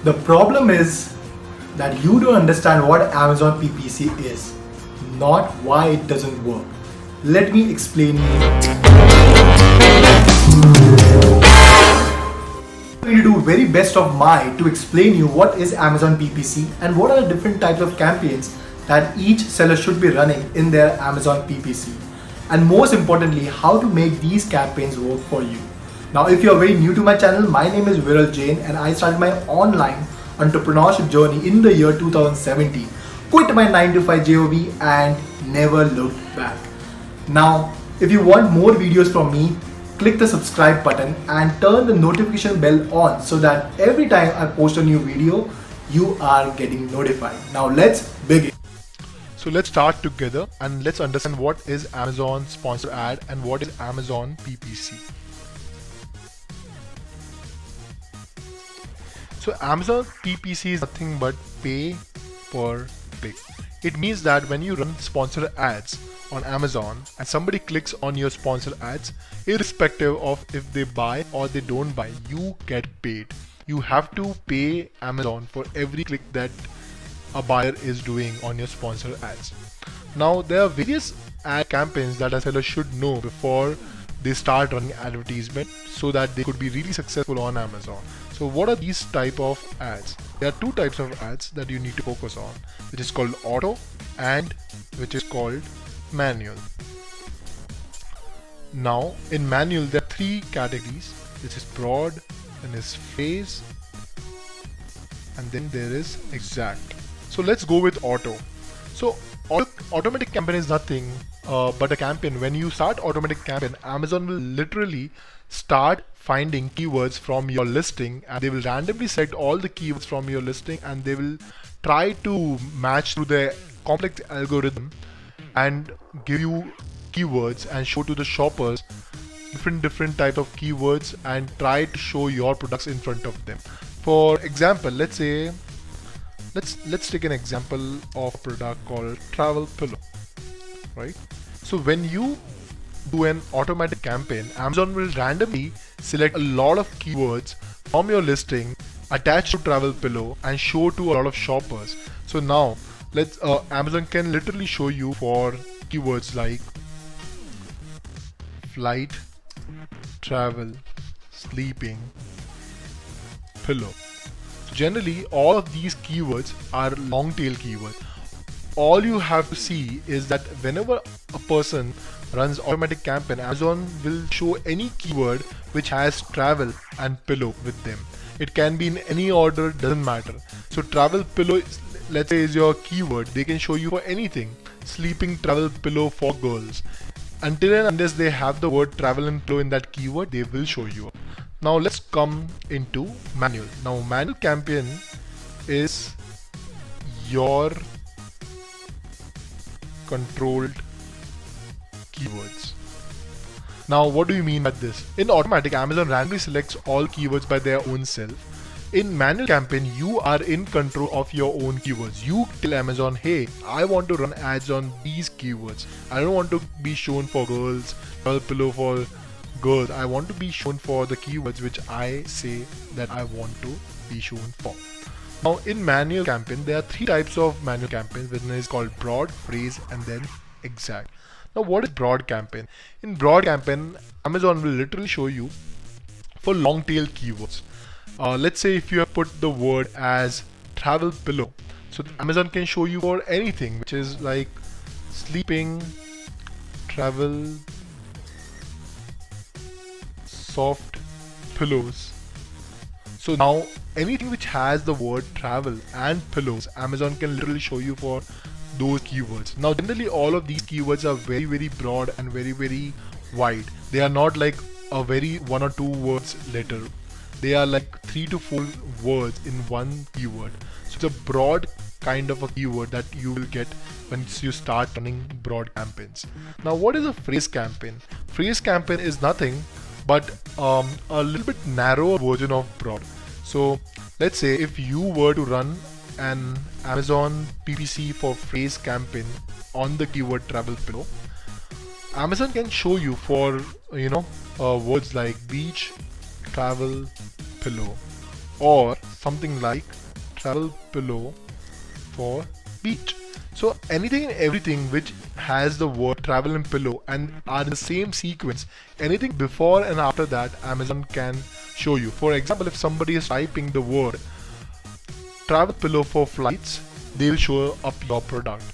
The problem is that you don't understand what Amazon PPC is, not why it doesn't work. Let me explain you. I'm going to do very best of my to explain you what is Amazon PPC and what are the different types of campaigns that each seller should be running in their Amazon PPC. And most importantly, how to make these campaigns work for you. Now, if you're very new to my channel, my name is Viral Jain and I started my online entrepreneurship journey in the year 2017. Quit my 9 to 5 job and never looked back. Now, if you want more videos from me, click the subscribe button and turn the notification bell on so that every time I post a new video, you are getting notified. Now let's begin. So let's start together and let's understand what is Amazon sponsor ad and what is Amazon PPC. So Amazon PPC is nothing but pay per click. It means that when you run sponsored ads on Amazon and somebody clicks on your sponsored ads, irrespective of if they buy or they don't buy, you get paid. You have to pay Amazon for every click that a buyer is doing on your sponsored ads. Now there are various ad campaigns that a seller should know before they start running advertisement so that they could be really successful on Amazon. So what are these type of ads? There are two types of ads that you need to focus on, which is called auto and which is called manual. Now in manual there are three categories, which is broad, then is phase, and then there is exact. So let's go with auto. So automatic campaign is nothing but a campaign. When you start automatic campaign, Amazon will literally start finding keywords from your listing and they will randomly select all the keywords from your listing and they will try to match through the complex algorithm and give you keywords and show to the shoppers different type of keywords and try to show your products in front of them. For example, let's take an example of a product called travel pillow, right? So when you do an automatic campaign, Amazon will randomly select a lot of keywords from your listing attached to travel pillow and show to a lot of shoppers. So now Amazon can literally show you for keywords like flight, travel, sleeping, pillow. Generally, all of these keywords are long tail keywords. All you have to see is that whenever a person runs automatic campaign, Amazon will show any keyword which has travel and pillow with them. It can be in any order, doesn't matter. So travel pillow, let's say, is your keyword. They can show you for anything. Sleeping travel pillow for girls. Until and unless they have the word travel and pillow in that keyword, they will show you. Now let's come into manual. Now manual campaign is your controlled keywords. Now what do you mean by this? In automatic, Amazon randomly selects all keywords by their own self. In manual campaign, you are in control of your own keywords. You tell Amazon, hey, I want to run ads on these keywords. I don't want to be shown for girls, travel pillow for girls. I want to be shown for the keywords which I say that I want to be shown for. Now in manual campaign, there are three types of manual campaigns. One is called broad, phrase, and then exact. Now what is broad campaign? In broad campaign, Amazon will literally show you for long tail keywords. Let's say if you have put the word as travel pillow, so Amazon can show you for anything which is like sleeping, travel, soft pillows. So now anything which has the word travel and pillows, Amazon can literally show you for those keywords. Now generally all of these keywords are very broad and very wide. They are not like a very one or two words letter. They are like 3 to 4 words in one keyword. So it's a broad kind of a keyword that you will get once you start running broad campaigns. Now what is a phrase campaign? Phrase campaign is nothing but a little bit narrower version of broad. So let's say if you were to run an Amazon PPC for phrase campaign on the keyword travel pillow, Amazon can show you for words like beach, travel, pillow, or something like travel pillow for beach. So anything and everything which has the word travel and pillow and are in the same sequence, anything before and after that, Amazon can show you. For example, if somebody is typing the word travel pillow for flights, they'll show up your product.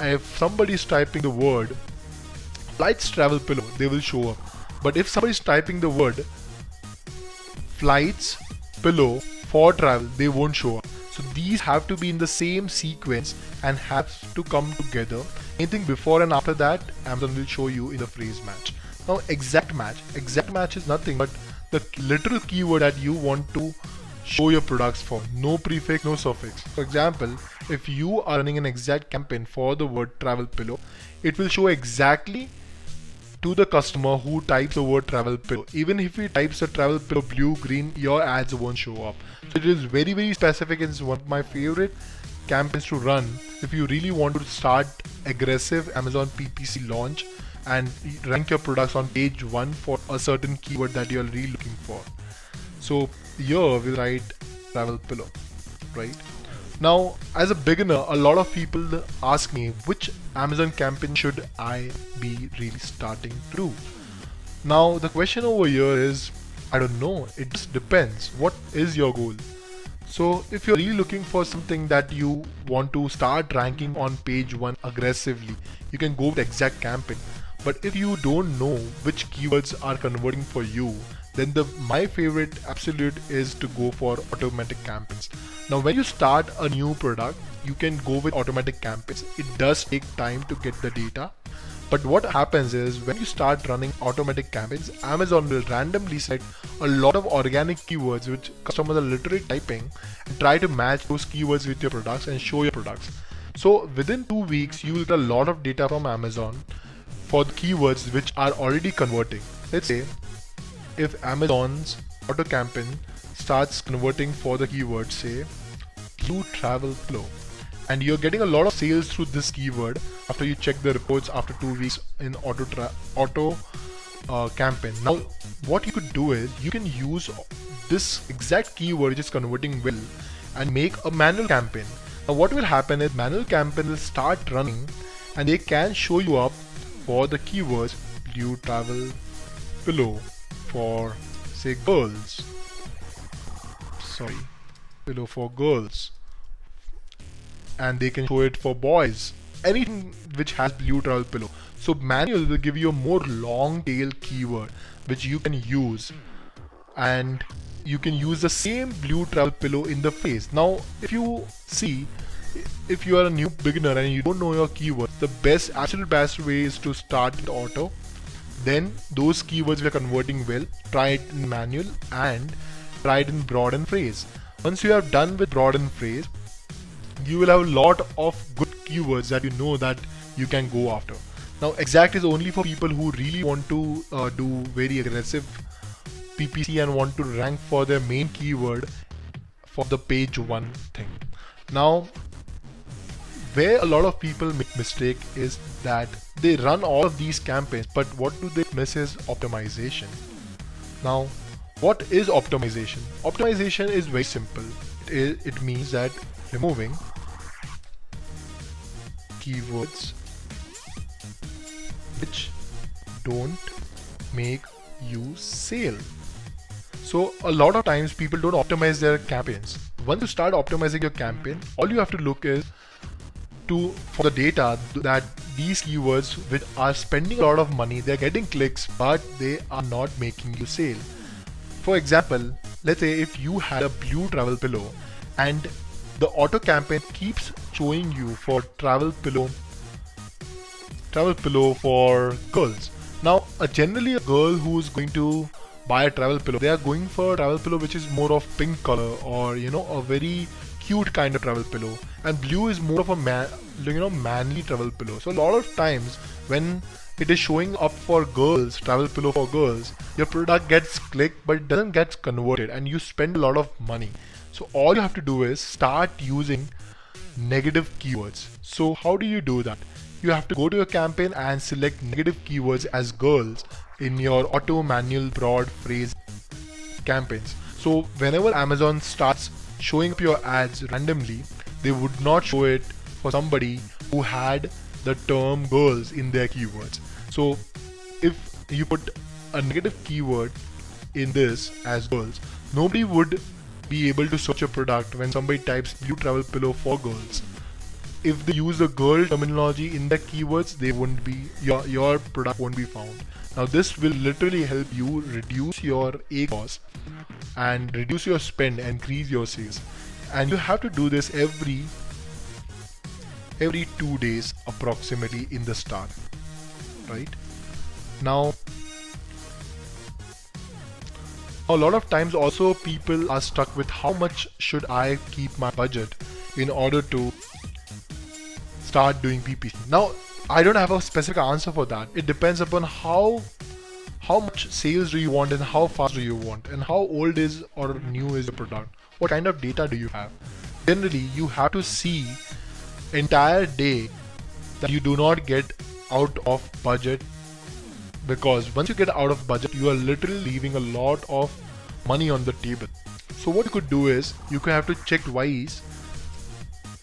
And if somebody is typing the word flights travel pillow, they will show up. But if somebody is typing the word flights pillow for travel, they won't show up. So these have to be in the same sequence and have to come together. Anything before and after that, Amazon will show you in the phrase match. Now exact match is nothing but the literal keyword that you want to show your products for. No prefix, no suffix. For example, if you are running an exact campaign for the word travel pillow, it will show exactly to the customer who types the word travel pillow. Even if he types the travel pillow blue, green, your ads won't show up. So it is very, very specific and it's one of my favorite campaigns to run if you really want to start aggressive Amazon PPC launch and rank your products on page 1 for a certain keyword that you are really looking for. So here we'll write travel pillow, right? Now, as a beginner, a lot of people ask me which Amazon campaign should I be really starting to do. Now, the question over here is, I don't know, it just depends. What is your goal? So, if you're really looking for something that you want to start ranking on page 1 aggressively, you can go with exact campaign. But if you don't know which keywords are converting for you, then my favorite absolute is to go for automatic campaigns. Now when you start a new product, you can go with automatic campaigns. It does take time to get the data, but what happens is when you start running automatic campaigns, Amazon will randomly select a lot of organic keywords which customers are literally typing and try to match those keywords with your products and show your products. So within 2 weeks you will get a lot of data from Amazon for the keywords which are already converting. Let's say if Amazon's auto campaign starts converting for the keyword, say blue travel pillow, and you're getting a lot of sales through this keyword after you check the reports after 2 weeks in auto campaign. Now what you could do is you can use this exact keyword which is converting well and make a manual campaign. Now what will happen is manual campaign will start running and they can show you up for the keywords blue travel pillow for say girls, pillow for girls, and they can show it for boys, anything which has blue travel pillow. So manual will give you a more long tail keyword which you can use, and you can use the same blue travel pillow in the phrase. Now if you see, if you are a new beginner and you don't know your keyword, the absolute best way is to start with auto. Then those keywords we are converting well, try it in manual and try it in broad and phrase. Once you are done with broad and phrase, you will have a lot of good keywords that you know that you can go after. Now exact is only for people who really want to do very aggressive PPC and want to rank for their main keyword for the page 1 thing. Now where a lot of people make mistake is that they run all of these campaigns, but what do they miss is optimization. Now what is optimization? Optimization is very simple. It means that removing keywords which don't make you sale. So a lot of times people don't optimize their campaigns. Once you start optimizing your campaign, all you have to look is for the data that these keywords which are spending a lot of money, they're getting clicks, but they are not making you sale. For example, let's say if you had a blue travel pillow and the auto campaign keeps showing you for travel pillow for girls. Now generally a girl who is going to buy a travel pillow, they are going for a travel pillow which is more of pink color, or a very cute kind of travel pillow, and blue is more of a manly travel pillow. So a lot of times when it is showing up for girls, travel pillow for girls, your product gets clicked but it doesn't get converted and you spend a lot of money. So all you have to do is start using negative keywords. So how do you do that? You have to go to your campaign and select negative keywords as girls in your auto, manual, broad, phrase campaigns. So whenever Amazon starts showing up your ads randomly, they would not show it for somebody who had the term girls in their keywords. So if you put a negative keyword in this as girls, nobody would be able to search a product when somebody types blue travel pillow for girls. If they use the girl terminology in the keywords, they won't be, your product won't be found. Now this will literally help you reduce your A cost and reduce your spend and increase your sales. And you have to do this every 2 days approximately in the start, right? Now a lot of times also people are stuck with how much should I keep my budget in order to start doing PPC. Now I don't have a specific answer for that. It depends upon how much sales do you want and how fast do you want and how old is or new is the product. What kind of data do you have? Generally you have to see entire day that you do not get out of budget, because once you get out of budget you are literally leaving a lot of money on the table. So what you could do is you could have to check twice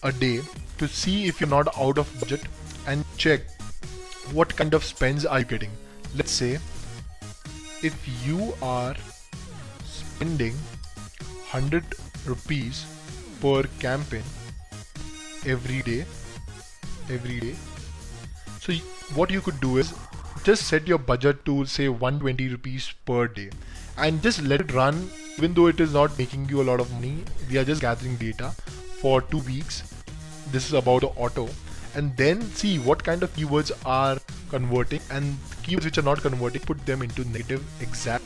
a day to see if you're not out of budget and check what kind of spends are you getting. Let's say if you are spending 100 rupees per campaign every day, so what you could do is just set your budget to say 120 rupees per day and just let it run. Even though it is not making you a lot of money, we are just gathering data for 2 weeks. This is about the auto, and then see what kind of keywords are converting, and keywords which are not converting, put them into negative exact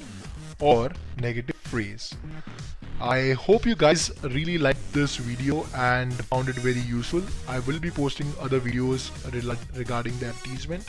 or negative phrase. I hope you guys really liked this video and found it very useful. I will be posting other videos regarding the advertisement.